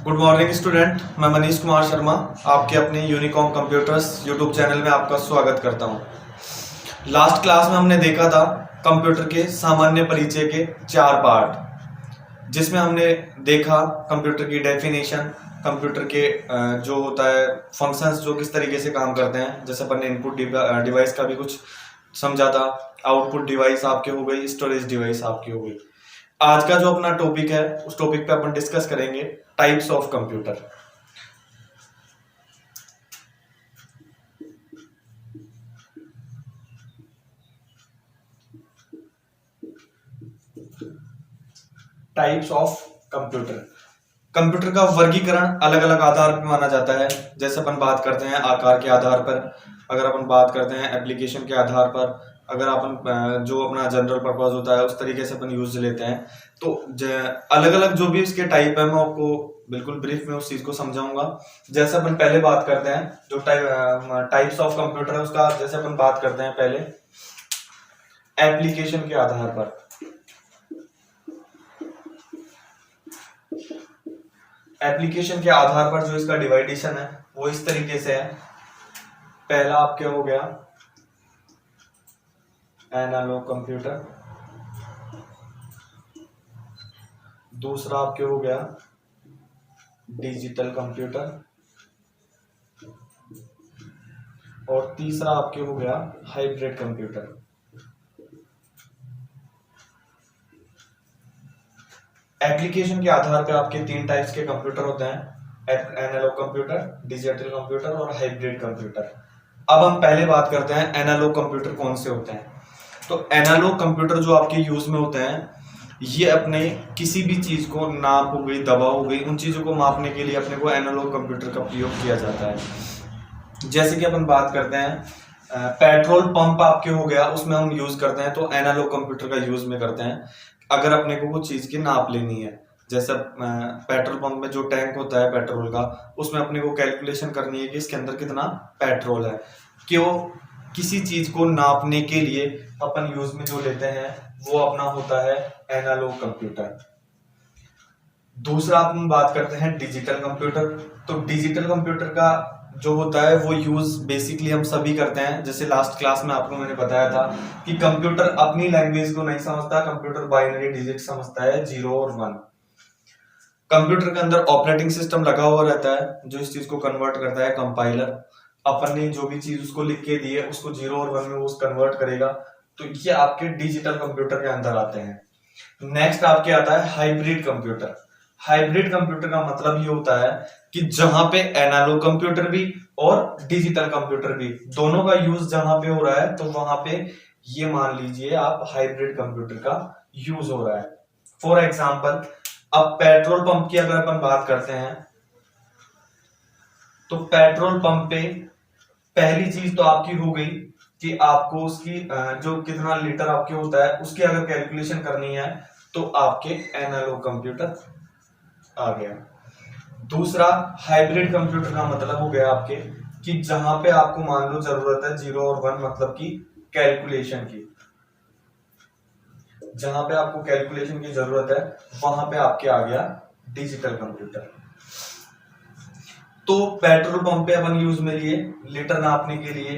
Good morning student, मैं मनीष कुमार शर्मा आपके अपने यूनिकॉम कंप्यूटर्स यूट्यूब चैनल में आपका स्वागत करता हूं। लास्ट क्लास में हमने देखा था कंप्यूटर के सामान्य परिचय के 4 पार्ट, जिसमें हमने देखा कंप्यूटर की डेफिनेशन, कंप्यूटर के जो होता है फंक्शंस जो किस तरीके से काम करते हैं। जैसे अपन ने इनपुट डिवाइस का भी कुछ समझा था, आउटपुट डिवाइस आपके हो गई, स्टोरेज डिवाइस आपकी हो गई। आज का जो अपना टॉपिक है उस टॉपिक पे अपन डिस्कस करेंगे types of computer. Types of computer. Computer का वर्गीकरण अलग अलग आधार पर माना जाता है। जैसे अपन बात करते हैं आकार के आधार पर, अगर अपन बात करते हैं एप्लीकेशन के आधार पर, अगर अपन जो अपना जनरल पर्पस होता है उस तरीके से अपन यूज लेते हैं। तो अलग अलग जो भी इसके टाइप है मैं आपको बिल्कुल ब्रीफ में उस चीज को समझाऊंगा। जैसे अपन पहले बात करते हैं जो टाइप्स ऑफ कंप्यूटर है उसका, जैसे अपन बात करते हैं पहले एप्लीकेशन के आधार पर। एप्लीकेशन के आधार पर जो इसका डिवाइडेशन है वो इस तरीके से है। पहला आपके हो गया एनालॉग कंप्यूटर, दूसरा आपके हो गया डिजिटल कंप्यूटर, और तीसरा आपके हो गया हाइब्रिड कंप्यूटर। एप्लीकेशन के आधार पे आपके 3 टाइप्स के कंप्यूटर होते हैं, एनालॉग कंप्यूटर, डिजिटल कंप्यूटर और हाइब्रिड कंप्यूटर। अब हम पहले बात करते हैं एनालॉग कंप्यूटर कौन से होते हैं। तो एनालॉग कंप्यूटर जो आपके यूज में होते हैं, ये अपने किसी भी चीज को, नाप हो गई, दबाव हो गई, उन चीजों को मापने के लिए अपने को एनालॉग कंप्यूटर का प्रयोग किया जाता है। जैसे कि अपन बात करते हैं पेट्रोल पंप आपके हो गया, उसमें हम यूज करते हैं तो एनालॉग कंप्यूटर का यूज में करते हैं अगर अपने को कुछ चीज की नाप लेनी है। जैसे पेट्रोल पंप में जो टैंक होता है पेट्रोल का, उसमें अपने को कैलकुलेशन करनी है कि इसके अंदर कितना पेट्रोल है। क्यों? किसी चीज को नापने के लिए अपन यूज में जो लेते हैं वो अपना होता है एनालॉग कंप्यूटर। दूसरा अपन बात करते हैं डिजिटल कंप्यूटर। तो डिजिटल कंप्यूटर का जो होता है वो यूज बेसिकली हम सभी करते हैं। जैसे लास्ट क्लास में आपको मैंने बताया था कि कंप्यूटर अपनी लैंग्वेज को नहीं समझता, कंप्यूटर बाइनरी डिजिट समझता है, 0 और 1। कंप्यूटर के अंदर ऑपरेटिंग सिस्टम लगा हुआ रहता है जो इस चीज को कन्वर्ट करता है, कंपाइलर। अपन ने जो भी चीज उसको लिख के दी है उसको 0 और 1 में वो कन्वर्ट करेगा। तो ये आपके डिजिटल कंप्यूटर के अंदर आते हैं। नेक्स्ट आपके आता है हाइब्रिड कंप्यूटर। हाइब्रिड कंप्यूटर का मतलब ये होता है कि जहां पे एनालॉग कंप्यूटर भी और डिजिटल कंप्यूटर भी दोनों का यूज जहां पे हो रहा है, तो वहां पे ये मान लीजिए आप हाइब्रिड कंप्यूटर का यूज हो रहा है। फॉर एग्जांपल, अब पेट्रोल पंप की अगर अपन बात करते हैं तो पेट्रोल पंप पे पहली चीज तो आपकी हो गई कि आपको उसकी जो कितना लीटर आपके होता है उसकी अगर कैलकुलेशन करनी है तो आपके एनालॉग कंप्यूटर आ गया। दूसरा हाइब्रिड कंप्यूटर का मतलब हो गया आपके कि जहां पे आपको मान लो जरूरत है 0 और 1 मतलब की कैलकुलेशन की, जहां पे आपको कैलकुलेशन की जरूरत है वहां पे आपके आ गया डिजिटल कंप्यूटर। तो पेट्रोल पंप पे अपन यूज में लिए लीटर नापने के लिए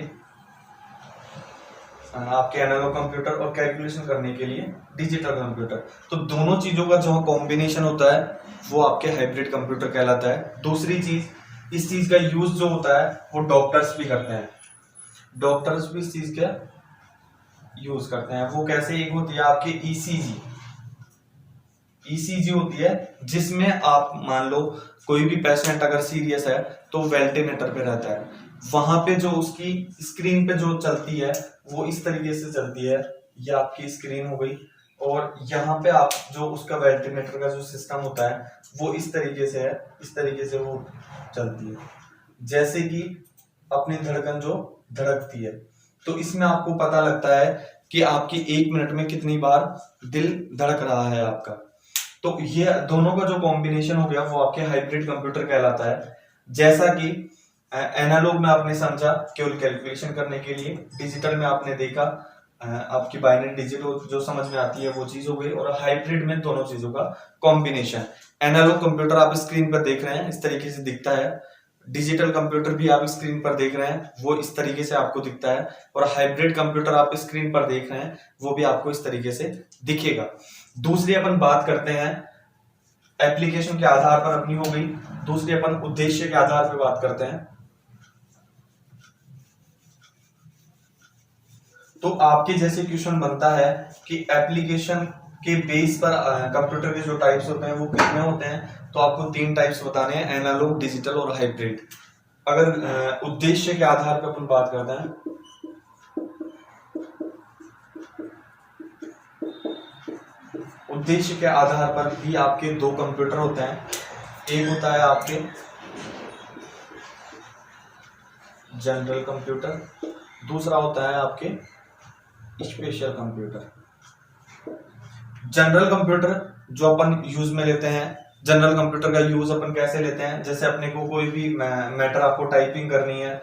आपके एनालॉग कंप्यूटर, और कैलकुलेशन करने के लिए डिजिटल कंप्यूटर। तो दोनों चीजों का जो कॉम्बिनेशन होता है वो आपके हाइब्रिड कंप्यूटर कहलाता है। दूसरी चीज, इस चीज का यूज जो होता है वो डॉक्टर्स भी करते हैं। डॉक्टर्स भी इस चीज का यूज करते हैं। वो कैसे? एक होती है आपकी ईसीजी। ईसीजी होती है जिसमें आप मान लो कोई भी पेशेंट अगर सीरियस है तो वेंटिलेटर पे रहता है, वहां पे जो उसकी स्क्रीन पे जो चलती है वो इस तरीके से चलती है। ये आपकी स्क्रीन हो गई, और यहाँ पे आप जो उसका वेंटिलेटर का जो सिस्टम होता है वो इस तरीके से है, इस तरीके से वो चलती है। जैसे कि अपनी धड़कन जो धड़कती है, तो इसमें आपको पता लगता है कि आपकी 1 मिनट में कितनी बार दिल धड़क रहा है आपका। तो ये दोनों का जो कॉम्बिनेशन हो गया वो आपके हाइब्रिड कंप्यूटर कहलाता है। जैसा कि एनालॉग में आपने समझा केवल कैलकुलेशन करने के लिए, डिजिटल में आपने देखा आपकी बाइनरी डिजिट जो समझ में आती है वो चीज हो गई, और हाइब्रिड में दोनों चीजों का कॉम्बिनेशन। एनालॉग कंप्यूटर आप स्क्रीन पर देख रहे हैं, इस तरीके से दिखता है। डिजिटल कंप्यूटर भी आप स्क्रीन पर देख रहे हैं, वो इस तरीके से आपको दिखता है। और हाइब्रिड कंप्यूटर आप स्क्रीन पर देख रहे हैं, वो भी आपको इस तरीके से दिखेगा। दूसरी अपन बात करते हैं, एप्लीकेशन के आधार पर अपनी हो गई। दूसरी अपन उद्देश्य के आधार पर बात करते हैं। तो आपके जैसे क्वेश्चन बनता है कि एप्लीकेशन के बेस पर कंप्यूटर के जो टाइप्स होते हैं वो कितने होते हैं, तो आपको 3 टाइप्स बताने हैं, एनालॉग, डिजिटल और हाइब्रिड। अगर उद्देश्य के आधार पर अपन बात करते हैं, उद्देश्य के आधार पर भी आपके 2 कंप्यूटर होते हैं। एक होता है आपके जनरल कंप्यूटर, दूसरा होता है आपके स्पेशल कंप्यूटर। जनरल कंप्यूटर जो अपन यूज में लेते हैं, जनरल कंप्यूटर का यूज अपन कैसे लेते हैं, जैसे अपने को कोई भी मैटर आपको टाइपिंग करनी है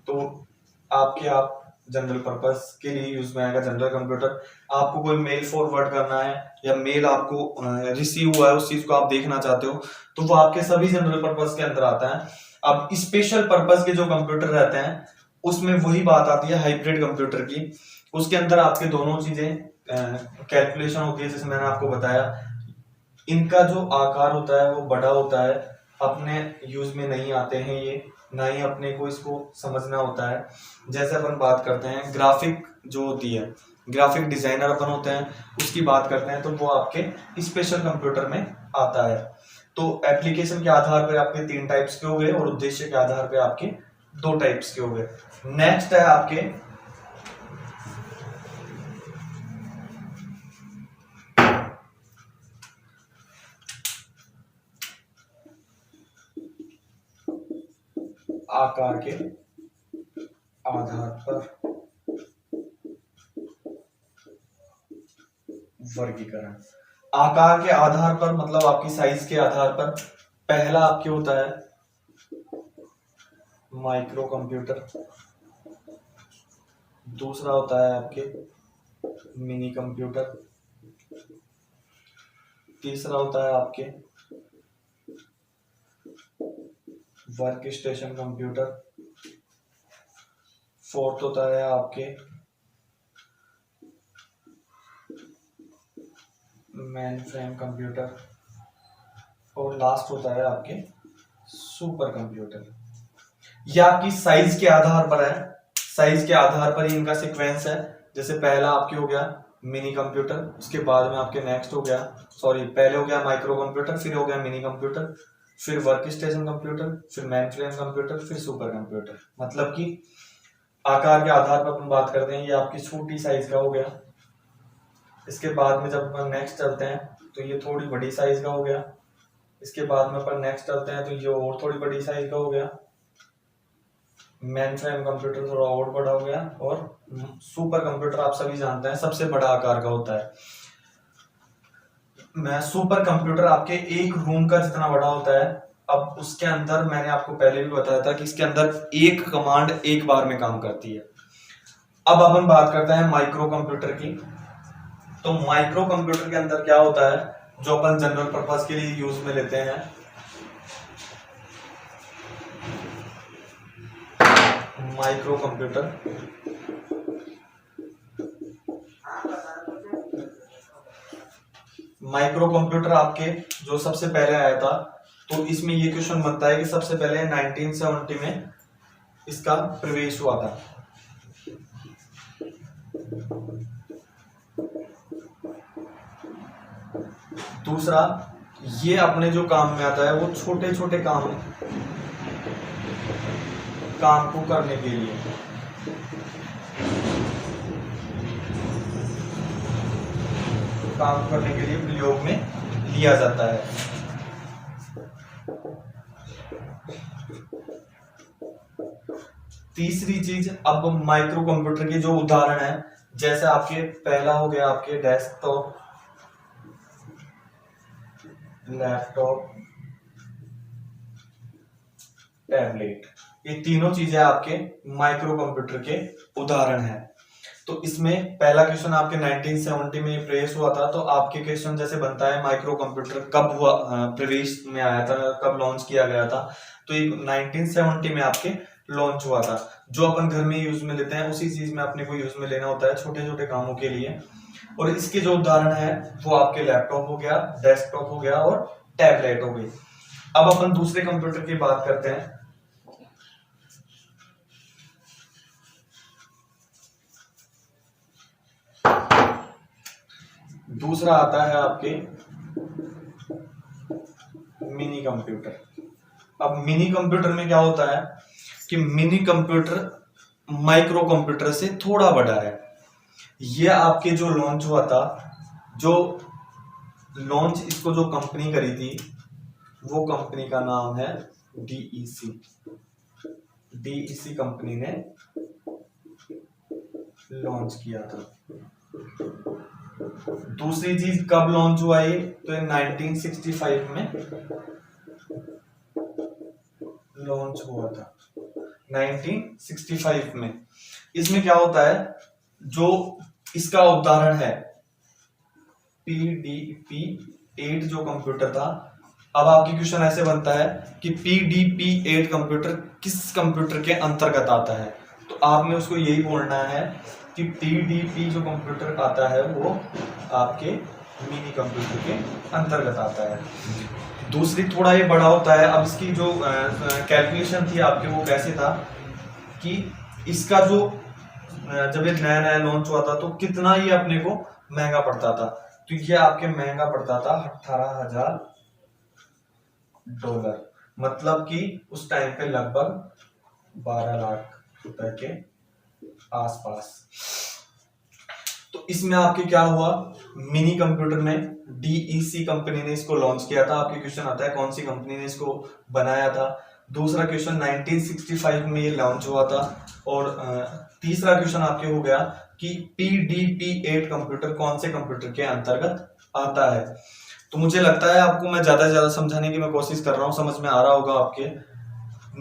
तो आप जनरल पर्पस के लिए यूज में आएगा जनरल कंप्यूटर। आपको कोई मेल फॉरवर्ड करना है या मेल आपको रिसीव हुआ है, उस चीज को आप देखना चाहते हो, तो वो आपके सभी जनरल पर्पस के अंदर आता है। अब स्पेशल पर्पस के जो कंप्यूटर रहते हैं उसमें वही बात आती है हाइब्रिड कंप्यूटर की। उसके अंदर आपके दोनों चीजें कैलकुलेशन होती है, जैसे मैंने आपको बताया। इनका जो आकार होता है वो बड़ा होता है, अपने यूज में नहीं आते हैं ये, ना ही अपने को इसको समझना होता है। जैसे अपन बात करते हैं ग्राफिक जो होती है, ग्राफिक डिजाइनर अपन होते हैं, उसकी बात करते हैं, तो वो आपके स्पेशल कंप्यूटर में आता है। तो एप्लीकेशन के आधार पर आपके 3 टाइप्स के हो गए और उद्देश्य के आधार पर आपके 2 टाइप्स के हो गए। नेक्स्ट है आपके आकार के आधार पर वर्गीकरण। आकार के आधार पर मतलब आपकी साइज के आधार पर पहला आपके होता है माइक्रो कंप्यूटर, दूसरा होता है आपके मिनी कंप्यूटर, तीसरा होता है आपके वर्क स्टेशन कंप्यूटर, फोर्थ होता है आपके मेन फ्रेम कंप्यूटर, और लास्ट होता है आपके सुपर कंप्यूटर। ये आपकी साइज के आधार पर है, साइज के आधार पर ही इनका सीक्वेंस है। जैसे पहला आपके हो गया मिनी कंप्यूटर, उसके बाद में आपके नेक्स्ट हो गया, सॉरी पहले हो गया माइक्रो कंप्यूटर, फिर हो गया मिनी कंप्यूटर, फिर वर्क स्टेशन कंप्यूटर, फिर मेन फ्रेम कंप्यूटर, फिर सुपर कंप्यूटर। मतलब कि आकार के आधार पर अपन बात करते हैं, ये आपकी छोटी साइज का हो गया। इसके बाद में जब अपन नेक्स्ट चलते हैं तो ये थोड़ी बड़ी साइज का हो गया। इसके बाद में अपन नेक्स्ट चलते हैं तो ये और थोड़ी बड़ी साइज का हो गया। मेन फ्रेम कंप्यूटर थोड़ा और बड़ा हो गया, और सुपर कंप्यूटर आप सभी जानते हैं सबसे बड़ा आकार का होता है। मैं सुपर कंप्यूटर आपके एक रूम का जितना बड़ा होता है। अब उसके अंदर मैंने आपको पहले भी बताया था कि इसके अंदर एक कमांड एक बार में काम करती है। अब अपन बात करते हैं माइक्रो कंप्यूटर की। तो माइक्रो कंप्यूटर के अंदर क्या होता है, जो अपन जनरल पर्पस के लिए यूज में लेते हैं, माइक्रो कंप्यूटर माइक्रो कंप्यूटर आपके जो सबसे पहले आया था, तो इसमें ये क्वेश्चन बनता है कि सबसे पहले 1970 में इसका प्रवेश हुआ था। दूसरा, ये अपने जो काम में आता है वो छोटे छोटे काम को करने के लिए, प्रयोग में लिया जाता है। तीसरी चीज, अब माइक्रो कंप्यूटर के जो उदाहरण है, जैसे आपके पहला हो गया आपके डेस्कटॉप, लैपटॉप, टैबलेट, ये तीनों चीजें आपके माइक्रो कंप्यूटर के उदाहरण हैं। तो इसमें पहला क्वेश्चन आपके 1970 में प्रवेश हुआ था। तो आपके क्वेश्चन जैसे बनता है माइक्रो कंप्यूटर कब हुआ, प्रवेश में आया था, कब लॉन्च किया गया था। तो ये 1970 में आपके लॉन्च हुआ था। जो अपन घर में यूज में लेते हैं उसी चीज में अपने को यूज में लेना होता है छोटे छोटे कामों के लिए। और इसके जो उदाहरण है वो आपके लैपटॉप हो गया, डेस्कटॉप हो गया और टैबलेट हो गई। अब अपन दूसरे कंप्यूटर की बात करते हैं। दूसरा आता है आपके मिनी कंप्यूटर। अब मिनी कंप्यूटर में क्या होता है कि मिनी कंप्यूटर माइक्रो कंप्यूटर से थोड़ा बड़ा है। ये आपके जो लॉन्च हुआ था, जो लॉन्च इसको जो कंपनी करी थी वो कंपनी का नाम है डीईसी। डीईसी कंपनी ने लॉन्च किया था। दूसरी चीज कब लॉन्च हुआ ये, तो 1965 में लॉन्च हुआ था, 1965 में। इसमें क्या होता है, जो इसका उदाहरण है पीडीपी 8 जो कंप्यूटर था। अब आपकी क्वेश्चन ऐसे बनता है कि पीडीपी 8 कंप्यूटर किस कंप्यूटर के अंतर्गत आता है। तो आपने उसको यही बोलना है कि पीडीपी जो कंप्यूटर आता है वो आपके मिनी कंप्यूटर के अंतर्गत आता है। दूसरी थोड़ा ये बड़ा होता है। अब इसकी जो कैलकुलेशन थी आपके वो कैसे था कि इसका जो जब ये नया नया लॉन्च हुआ था तो कितना ये अपने को महंगा पड़ता था। तो ये आपके महंगा पड़ता था $18,000, मतलब कि उस टाइम पे लगभग 12 लाख रुपए के आसपास। तो इसमें आपके क्या हुआ, मिनी कंप्यूटर में डीईसी कंपनी ने इसको लॉन्च किया था। आपके क्वेश्चन आता है कौन सी कंपनी ने इसको बनाया था। दूसरा क्वेश्चन 1965 में ये लॉन्च हुआ था। और तीसरा क्वेश्चन आपके हो गया कि पीडीपी 8 कंप्यूटर कौन से कंप्यूटर के अंतर्गत आता है। तो मुझे लगता है आपको मैं ज्यादा से ज्यादा समझाने की मैं कोशिश कर रहा हूं, समझ में आ रहा होगा आपके।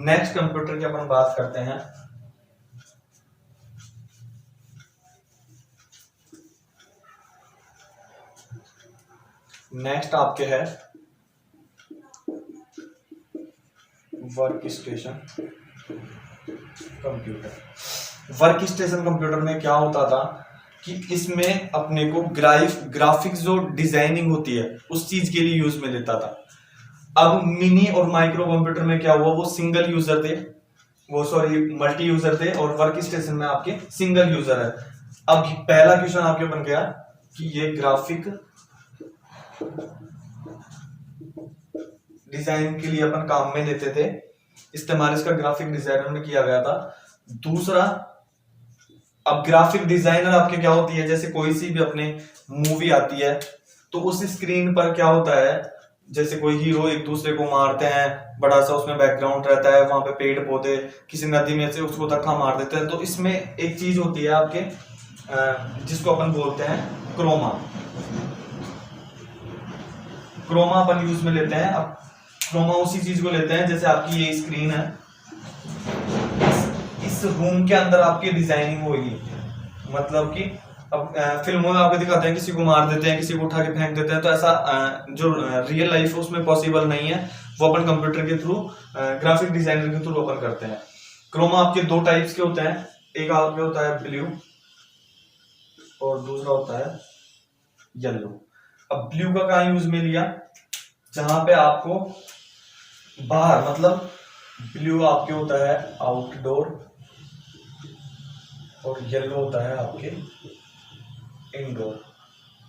नेक्स्ट कंप्यूटर की अपन बात करते हैं। नेक्स्ट आपके है work station computer. Work station computer में क्या होता था कि इसमें अपने को ग्राफिक्स जो डिजाइनिंग होती है उस चीज के लिए यूज में लेता था। अब मिनी और माइक्रो कंप्यूटर में क्या हुआ, वो सिंगल यूजर थे, वो सॉरी मल्टी यूजर थे, और वर्क स्टेशन में आपके सिंगल यूजर है। अब पहला क्वेश्चन आपके बन गया कि ये ग्राफिक डिजाइन के लिए अपन काम में लेते थे, इस्तेमाल इसका ग्राफिक डिजाइनर में किया गया था। दूसरा, अब ग्राफिक डिजाइनर आपके क्या होती है, जैसे कोई सी भी अपने मूवी आती है तो उस स्क्रीन पर क्या होता है, जैसे कोई हीरो एक दूसरे को मारते हैं, बड़ा सा उसमें बैकग्राउंड रहता है, वहां पे पेड़ पौधे, किसी नदी में से उसको धक्का मार देते हैं। तो इसमें एक चीज होती है आपके जिसको अपन बोलते हैं क्रोमा। क्रोमा अपन यूज में लेते हैं। अब क्रोमा उसी चीज को लेते हैं, जैसे आपकी ये स्क्रीन है, इस रूम के अंदर आपकी डिजाइनिंग होगी, मतलब कि अब फिल्मों में आपको दिखाते हैं किसी को मार देते हैं, किसी को उठा के फेंक देते हैं, तो ऐसा जो रियल लाइफ है उसमें पॉसिबल नहीं है। वो अपन कंप्यूटर के थ्रू, ग्राफिक डिजाइनर के थ्रू अपन करते हैं। क्रोमा आपके दो टाइप्स के होते हैं, एक आपके होता है ब्लू और दूसरा होता है येलो। अब ब्लू का कहाँ यूज में लिया, जहां पे आपको बाहर, मतलब ब्लू आपके होता है आउटडोर और येलो होता है आपके इंडोर।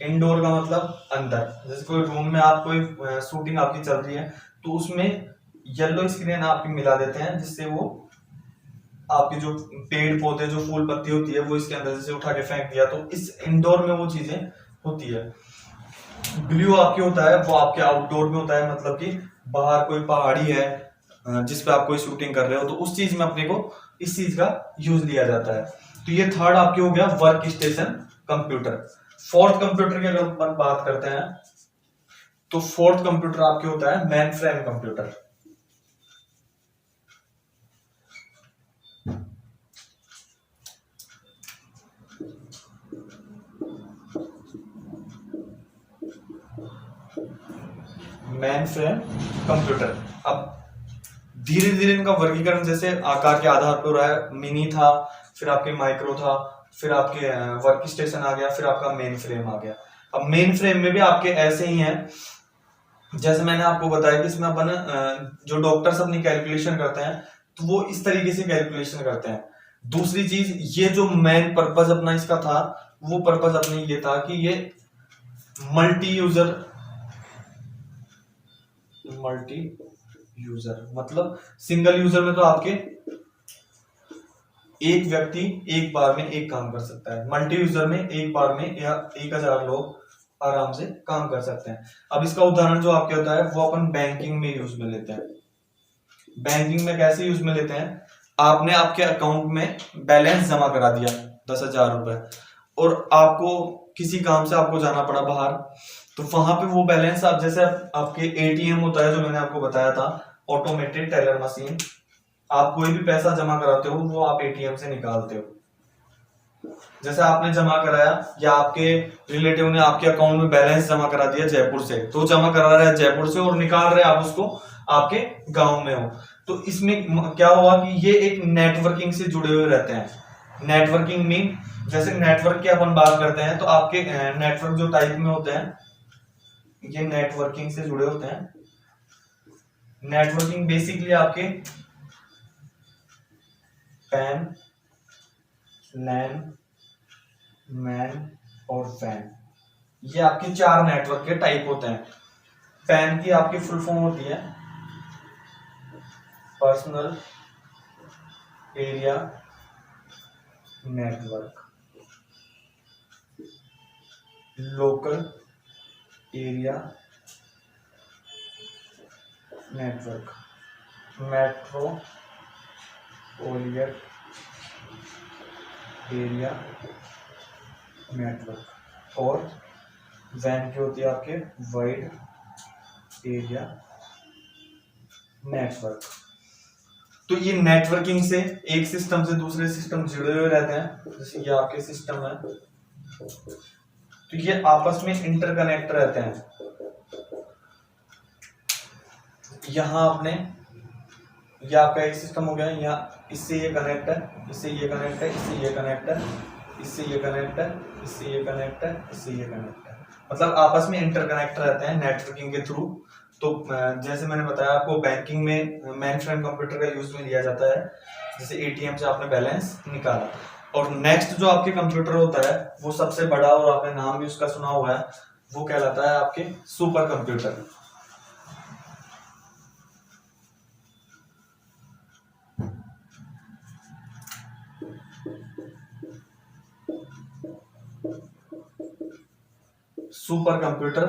इंडोर का मतलब अंदर, जैसे कोई रूम में आप कोई शूटिंग आपकी चल रही है तो उसमें येलो स्क्रीन आपकी मिला देते हैं, जिससे वो आपके जो पेड़ पौधे, जो फूल पत्ती होती है वो इसके अंदर जैसे उठा के फेंक दिया, तो इस इंडोर में वो चीजें होती है। ब्लू आपके होता है वो आपके आउटडोर में होता है, मतलब कि बाहर कोई पहाड़ी है जिसपे आप कोई शूटिंग कर रहे हो, तो उस चीज में अपने को इस चीज का यूज लिया जाता है। तो ये थर्ड आपके हो गया work station computer. Fourth computer की अगर अपन बात करते हैं तो फोर्थ कंप्यूटर आपके होता है main frame computer. Main frame computer. अब धीरे धीरे इनका वर्गीकरण जैसे आकार के आधार पर हो रहा है, मिनी था, फिर आपके माइक्रो था, फिर आपके वर्क स्टेशन आ गया, फिर आपका मेन फ्रेम आ गया। अब मेन फ्रेम में भी आपके ऐसे ही हैं, जैसे मैंने आपको बताया कि इसमें अपन जो डॉक्टर्स अपनी कैलकुलेशन करते हैं तो वो इस तरीके से कैलकुलेशन करते हैं। दूसरी चीज, ये जो मेन पर्पस अपना इसका था, वो पर्पस अपने ये था कि ये मल्टी यूजर मतलब सिंगल यूजर में तो आपके एक व्यक्ति एक बार में एक काम कर सकता है, मल्टी यूजर में एक बार में या 1000 लोग आराम से काम कर सकते हैं। अब इसका उदाहरण जो आपके होता है वो अपन बैंकिंग में यूज में लेते हैं। बैंकिंग में कैसे यूज में लेते हैं, आपने आपके अकाउंट में बैलेंस जमा करा दिया 10,000 रुपए, और आपको किसी काम से आपको जाना पड़ा बाहर, तो वहां पे वो बैलेंस आप जैसे आपके एटीएम होता है जो मैंने आपको बताया था, ऑटोमेटेड टेलर मशीन, आप कोई भी पैसा जमा कराते हो वो आप एटीएम से निकालते हो। जैसे आपने जमा कराया या आपके रिलेटिव ने आपके अकाउंट में बैलेंस जमा करा दिया जयपुर से, तो जमा करा रहा है जयपुर से और निकाल रहे आप उसको आपके गांव में हो, तो इसमें क्या हुआ कि ये एक नेटवर्किंग से जुड़े हुए रहते हैं। नेटवर्किंग में जैसे नेटवर्क की अपन बात करते हैं तो आपके नेटवर्क जो टाइप में होते हैं ये नेटवर्किंग से जुड़े होते हैं। नेटवर्किंग बेसिकली आपके पैन, लैन, मैन और वैन, ये आपके 4 नेटवर्क के टाइप होते हैं। पैन की आपकी फुल फॉर्म होती है personal area network, local area network, metropolitan area network, और वैन की होती है आपके वाइड एरिया नेटवर्क। तो ये नेटवर्किंग से एक सिस्टम से दूसरे सिस्टम जुड़े हुए रहते हैं। जैसे ये आपके सिस्टम है तो ये आपस में इंटरकनेक्ट रहते हैं। यहां आपने, ये आपका एक सिस्टम हो गया, यहाँ इससे ये कनेक्ट है, इससे ये कनेक्ट है, इससे ये कनेक्ट है, इससे ये कनेक्ट है, इससे ये कनेक्ट है, इससे ये कनेक्ट है, मतलब आपस में इंटरकनेक्ट रहते हैं नेटवर्किंग के थ्रू। तो जैसे मैंने बताया आपको बैंकिंग में मेन फ्रेम कंप्यूटर का यूज में लिया जाता है, जैसे एटीएम से आपने बैलेंस निकाला। और नेक्स्ट जो आपके कंप्यूटर होता है वो सबसे बड़ा, और आपने नाम भी उसका सुना हुआ है, वो कहलाता है आपके सुपर कंप्यूटर। सुपर कंप्यूटर,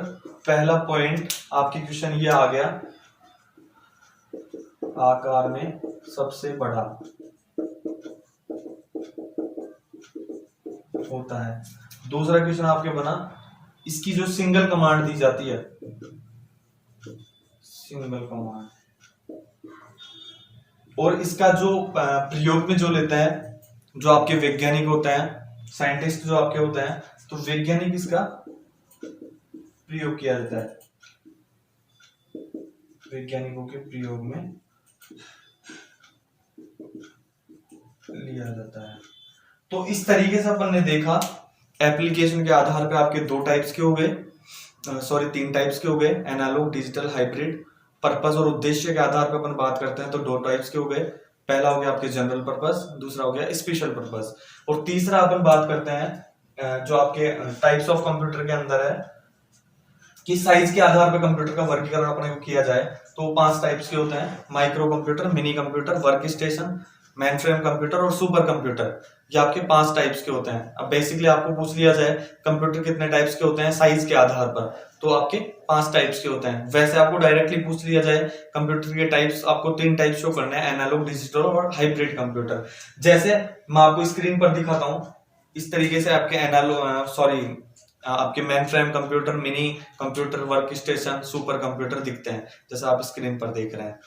पहला पॉइंट आपके क्वेश्चन ये आ गया, आकार में सबसे बड़ा होता है। दूसरा क्वेश्चन आपके बना, इसकी जो सिंगल कमांड दी जाती है, सिंगल कमांड, और इसका जो प्रयोग में जो लेते हैं, जो आपके वैज्ञानिक होते हैं, साइंटिस्ट जो आपके होते हैं, तो वैज्ञानिक इसका प्रयोग किया जाता है, वैज्ञानिकों के प्रयोग में लिया जाता है। तो इस तरीके से अपन ने देखा एप्लीकेशन के आधार पे आपके 2 टाइप्स के हो गए, 3 टाइप्स के हो गए, एनालॉग, डिजिटल, हाइब्रिड। पर्पस और उद्देश्य के आधार पे अपन बात करते हैं तो 2 टाइप्स के हो गए, पहला हो गया आपके जनरल पर्पस, दूसरा हो गया स्पेशल पर्पस, और तीसरा अपन बात करते हैं जो आपके टाइप्स ऑफ कंप्यूटर के अंदर है कि साइज के आधार पर कंप्यूटर का वर्गीकरण अपने को किया जाए तो 5 टाइप्स के होते हैं, micro computer, mini computer, work station, main frame computer और सुपर कंप्यूटर। ये आपके 5 टाइप्स के होते हैं। अब बेसिकली आपको पूछ लिया जाए कंप्यूटर कितने टाइप्स के होते हैं साइज के आधार पर, तो आपके 5 टाइप्स के होते हैं। वैसे आपको डायरेक्टली पूछ लिया जाए कंप्यूटर के टाइप्स, आपको 3 टाइप्स शो करने हैं, एनालॉग, डिजिटल और हाइब्रिड कंप्यूटर। जैसे मैं आपको स्क्रीन पर दिखाता हूँ, इस तरीके से आपके आपके main frame computer, mini computer, work station, super computer दिखते हैं जैसा आप स्क्रीन पर देख रहे हैं।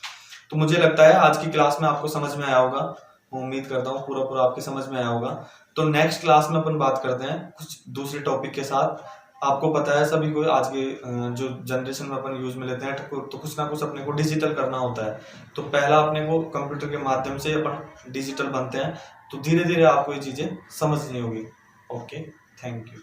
तो मुझे लगता है आज की क्लास में आपको समझ में आया होगा, मैं उम्मीद करता हूँ पूरा आपके समझ में आया होगा। तो नेक्स्ट क्लास में अपन बात करते हैं कुछ दूसरे टॉपिक के साथ। आपको पता है सभी को आज के जो जनरेशन में अपन यूज में लेते हैं तो कुछ ना कुछ अपने को डिजिटल करना होता है। तो पहला अपने को कंप्यूटर के माध्यम से अपन डिजिटल बनते हैं, तो धीरे धीरे आपको ये चीजें समझनी होगी। Okay, thank you.